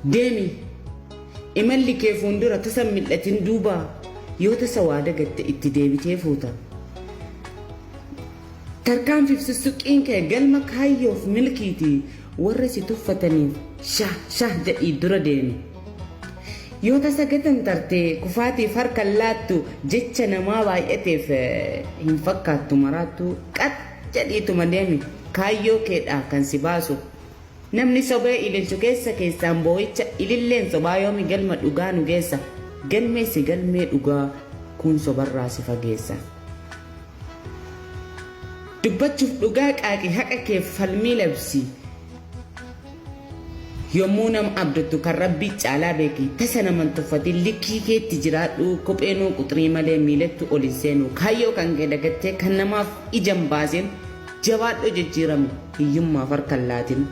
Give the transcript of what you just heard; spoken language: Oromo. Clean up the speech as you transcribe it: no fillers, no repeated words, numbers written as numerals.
deemi imalli kee fuuldura tasa mil'atin duuba yoo tasa waa dagatte itti deebitee fuuta tarkaanfiif sussuqiin kee galma kaayyoof milkiitii warra si tuffataniif shah jedhii dura deemi yoo tasa gatan tartee kufaatiif harka laattu jecha namaa baay'ateef hin fakkaattu maraattu qat jedhiituma deemi kaayyoo keedhaa kan si baasu namni sobee ililchu keessaan boo'icha ililleen sobaa yoomi galma dhugaa nu geessa galmeessi galmee dhugaa kun sobarraa si fageessa dubbachuuf dhugaa qaaqi haqa keef falmii labsi yommuu nama abdattu kan rabbii caalaa beeki tasa naman tuffatin likkii keetti jiraadhu kopheenuu quxurii malee miilettu ol hin seenu kaayyoo kan kee dagattee kan namaaf ija hin baasin jabaadhu jijjiirame hiyyummaaf harka hin laatin